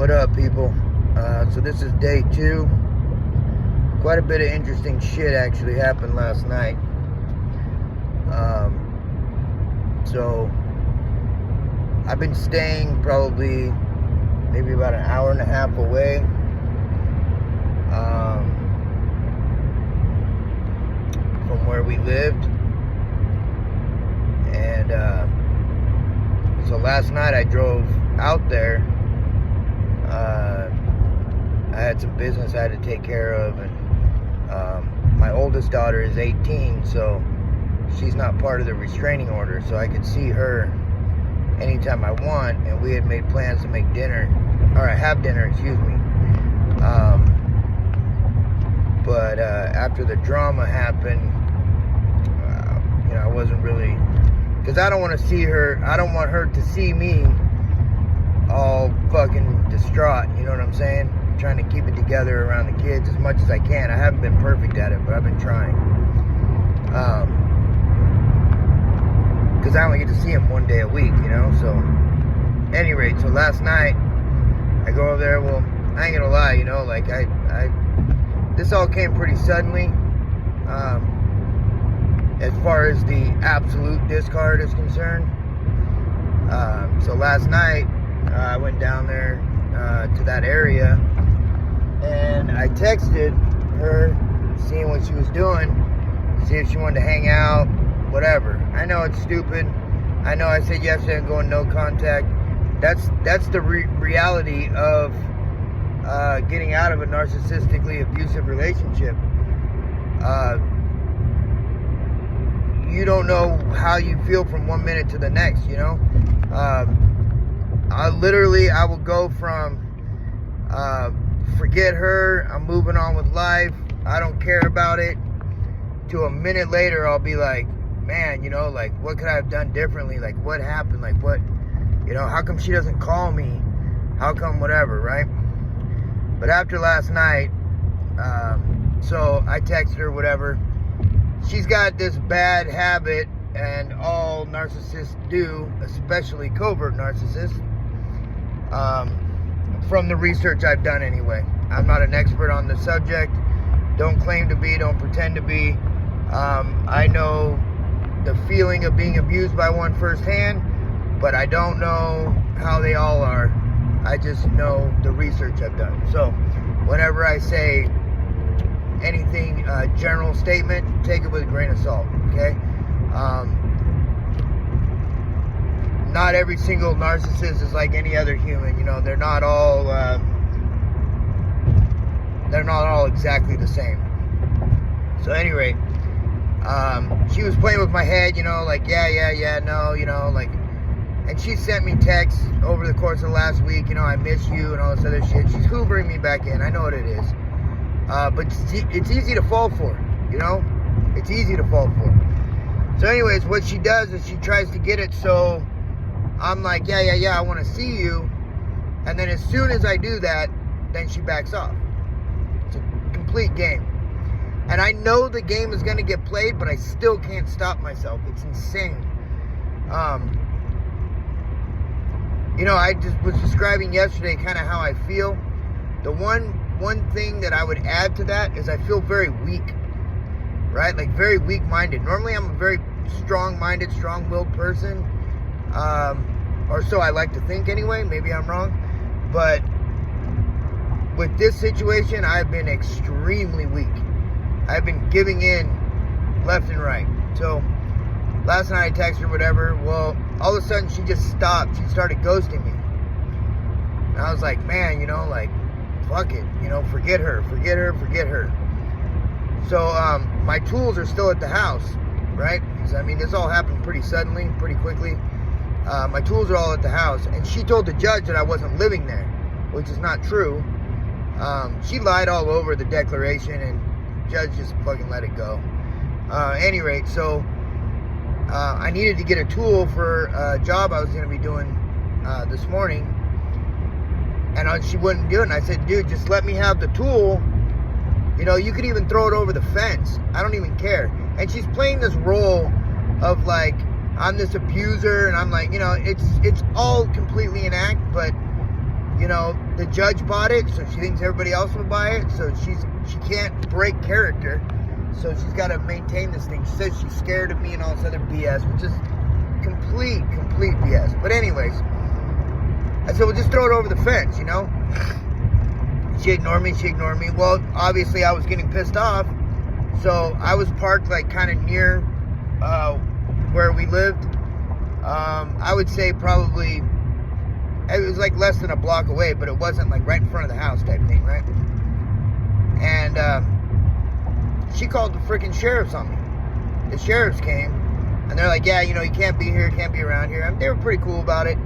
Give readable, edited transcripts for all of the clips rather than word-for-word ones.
What up, people? So this is day 2. Quite a bit of interesting shit actually happened last night. So I've been staying probably maybe about an hour and a half away. From where we lived. And so last night I drove out there. I had some business I had to take care of, and my oldest daughter is 18, so she's not part of the restraining order, so I could see her anytime I want, and we had made plans to make dinner, or have dinner, excuse me. But after the drama happened, I wasn't really, because I don't want to see her, I don't want her to see me all fucking distraught, you know what I'm saying? I'm trying to keep it together around the kids as much as I can. I haven't been perfect at it, but I've been trying. Because I only get to see him one day a week, you know? So, at any rate, so last night, I go over there, well, I ain't gonna lie, you know, like, this all came pretty suddenly. As far as the absolute discard is concerned. So last night, I went down there to that area, and I texted her, seeing what she was doing, see if she wanted to hang out, whatever. I know it's stupid. I know I said yesterday I'm going no contact. That's the reality of getting out of a narcissistically abusive relationship. You don't know how you feel from one minute to the next, you know? I will go from forget her, I'm moving on with life, I don't care about it, to a minute later I'll be like, man, you know, like, what could I have done differently? Like, what happened? Like, what, you know, how come she doesn't call me? How come whatever, right? But after last night, so I texted her, whatever. She's got this bad habit, and all narcissists do, especially covert narcissists, from the research I've done anyway. I'm not an expert on the subject, don't claim to be, don't pretend to be. I know the feeling of being abused by one firsthand, but I don't know how they all are. I just know the research I've done. So whenever I say anything, general statement, take it with a grain of salt, okay? Not every single narcissist is like any other human, you know, they're not all exactly the same. So at any rate, she was playing with my head, you know, like, yeah, no, you know, like, and she sent me texts over the course of the last week, you know, I miss you and all this other shit. She's hoovering me back in, I know what it is. But it's easy to fall for, you know? It's easy to fall for. So anyways, what she does is she tries to get it so I'm like, yeah, I want to see you. And then as soon as I do that, then she backs off. It's a complete game. And I know the game is going to get played, but I still can't stop myself. It's insane. You know, I just was describing yesterday kind of how I feel. The one thing that I would add to that is I feel very weak, right? Like very weak-minded. Normally I'm a very strong-minded, strong-willed person, or so I like to think anyway. Maybe I'm wrong, but with this situation, I've been extremely weak. I've been giving in left and right. So last night I texted her, whatever. Well, all of a sudden she just stopped. She started ghosting me, and I was like, man, you know, like, fuck it, you know, forget her. So, my tools are still at the house, right? Because, I mean, this all happened pretty suddenly, pretty quickly. My tools are all at the house, and she told the judge that I wasn't living there, which is not true. She lied all over the declaration, and the judge just fucking let it go. At any rate, so, I needed to get a tool for a job I was going to be doing this morning. And she wouldn't do it. And I said, dude, just let me have the tool. You know, you could even throw it over the fence. I don't even care. And she's playing this role of like, I'm this abuser. And I'm like, you know, it's all completely an act. But, you you know, the judge bought it, so she thinks everybody else will buy it. So she can't break character. So she's got to maintain this thing. She says she's scared of me and all this other BS, which is complete BS. But anyways, I said, well, just throw it over the fence, you know? She ignored me. Well, obviously I was getting pissed off. So I was parked like kind of near where we lived. I would say probably, it was like less than a block away, but it wasn't like right in front of the house type thing, right? And she called the freaking sheriffs on me. The sheriffs came, and they're like, yeah, you know, you can't be here, can't be around here. And they were pretty cool about it.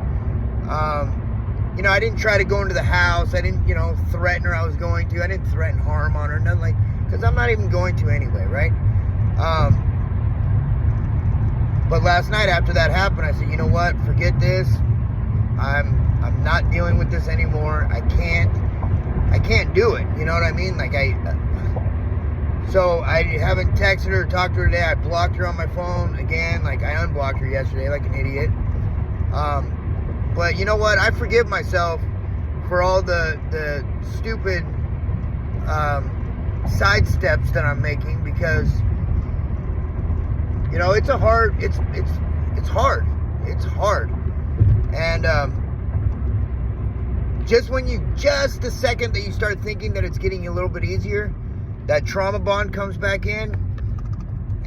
You know, I didn't try to go into the house. I didn't, you know, threaten her I was going to. I didn't threaten harm on her, nothing like, because I'm not even going to anyway, right? But last night after that happened, I said, you know what, forget this. I'm not dealing with this anymore. I can't do it. You know what I mean? Like so I haven't texted her or talked to her today. I blocked her on my phone again. Like I unblocked her yesterday like an idiot. But you know what? I forgive myself for all the stupid side steps that I'm making, because you know it's hard. And just the second that you start thinking that it's getting a little bit easier, that trauma bond comes back in,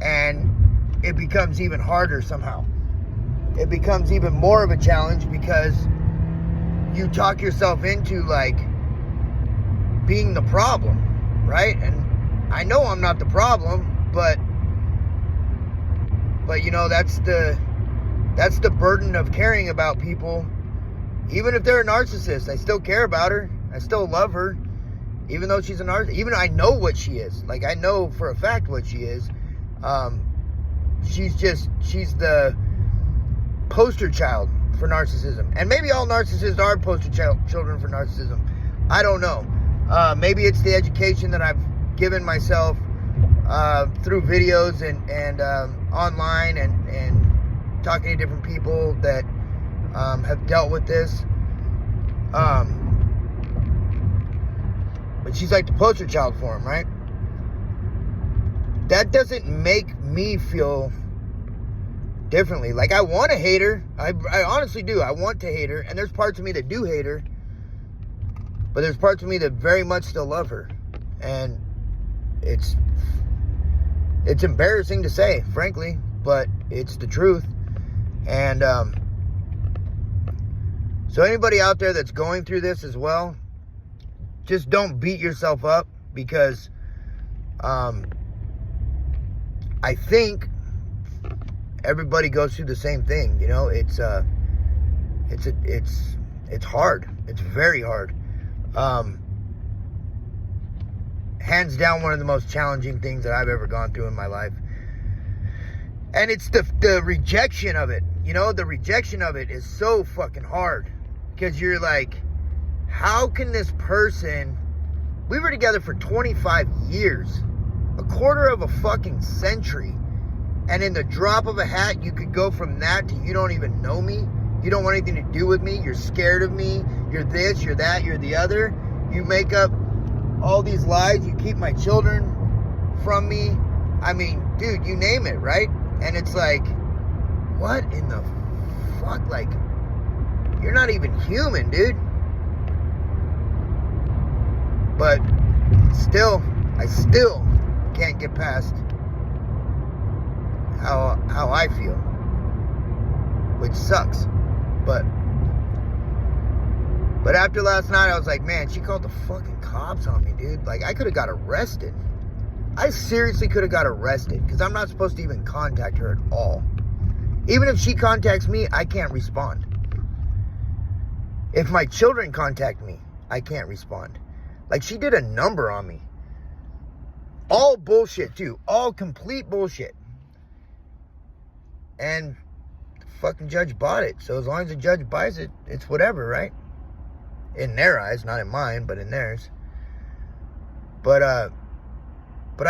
and it becomes even harder somehow. It becomes even more of a challenge, because you talk yourself into like being the problem, right? And I know I'm not the problem, but you know, that's the burden of caring about people. Even if they're a narcissist, I still care about her. I still love her, even though she's a narcissist. Even I know what she is. Like, I know for a fact what she is. She's the poster child for narcissism. And maybe all narcissists are poster children for narcissism. I don't know. Maybe it's the education that I've given myself through videos and online and talking to different people that have dealt with this. But she's like the poster child for him, right? That doesn't make me feel differently. Like, I want to hate her. I honestly do. I want to hate her. And there's parts of me that do hate her. But there's parts of me that very much still love her. And it's embarrassing to say, frankly, but it's the truth. And so anybody out there that's going through this as well, just don't beat yourself up, because I think everybody goes through the same thing. You know, it's hard. It's very hard. Hands down, one of the most challenging things that I've ever gone through in my life. And it's the rejection of it. You know, the rejection of it is so fucking hard, because you're like, how can this person, we were together for 25 years, a quarter of a fucking century, and in the drop of a hat, you could go from that to you don't even know me, you don't want anything to do with me, you're scared of me, you're this, you're that, you're the other, you make up all these lies, you keep my children from me. I mean, dude, you name it, right? And it's like, what in the fuck? Like, you're not even human, dude. But I still can't get past how I feel, which sucks. But after last night, I was like, man, she called the fucking cops on me, dude. Like, I could have got arrested. I seriously could have got arrested, because I'm not supposed to even contact her at all. Even if she contacts me, I can't respond. If my children contact me, I can't respond. Like, she did a number on me. All bullshit, too. All complete bullshit. And the fucking judge bought it. So as long as the judge buys it, it's whatever, right? In their eyes, not in mine, but in theirs. But I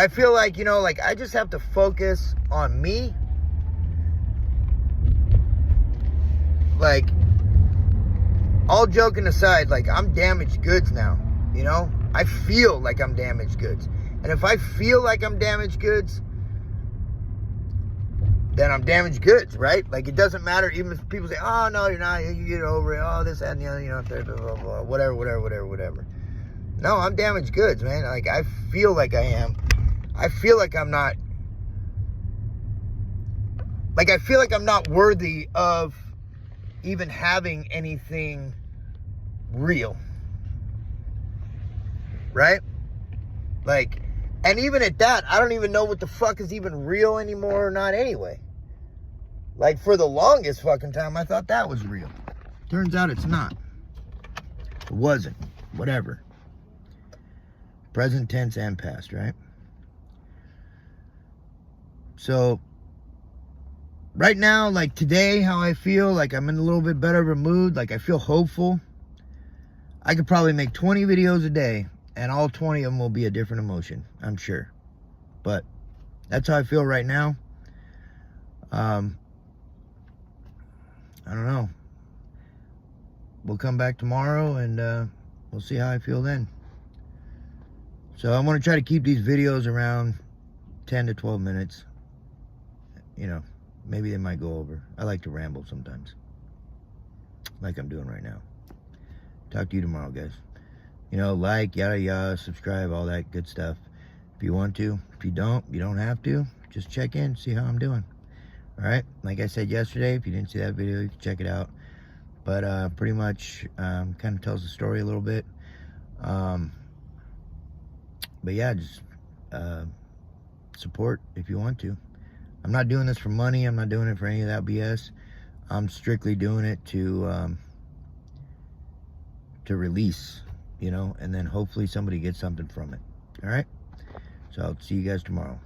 feel like, you know, like, I just have to focus on me. Like, all joking aside, like, I'm damaged goods now, you know? I feel like I'm damaged goods. And if I feel like I'm damaged goods, then I'm damaged goods, right? Like, it doesn't matter, even if people say, oh, no, you're not, you get over it, oh, this, that, and the other, you know, blah, blah, blah, whatever. No, I'm damaged goods, man. Like, I feel like I am. I feel like I'm not, like, I feel like I'm not worthy of even having anything real, right? Like, and even at that, I don't even know what the fuck is even real anymore or not anyway. Like, for the longest fucking time, I thought that was real. Turns out it's not. It wasn't. Whatever. Present tense and past, right? So, right now, like today, how I feel, like I'm in a little bit better of a mood, like I feel hopeful. I could probably make 20 videos a day, and all 20 of them will be a different emotion, I'm sure. But that's how I feel right now. I don't know. We'll come back tomorrow, and we'll see how I feel then. So I want to try to keep these videos around 10 to 12 minutes. You know, maybe they might go over. I like to ramble sometimes, like I'm doing right now. Talk to you tomorrow, guys. You know, like, yada yada, subscribe, all that good stuff. If you want to. If you don't have to. Just check in, see how I'm doing. Alright, like I said yesterday, if you didn't see that video, you can check it out. But pretty much kind of tells the story a little bit. But yeah, just support if you want to. I'm not doing this for money. I'm not doing it for any of that BS. I'm strictly doing it to release, you know, and then hopefully somebody gets something from it. All right? So I'll see you guys tomorrow.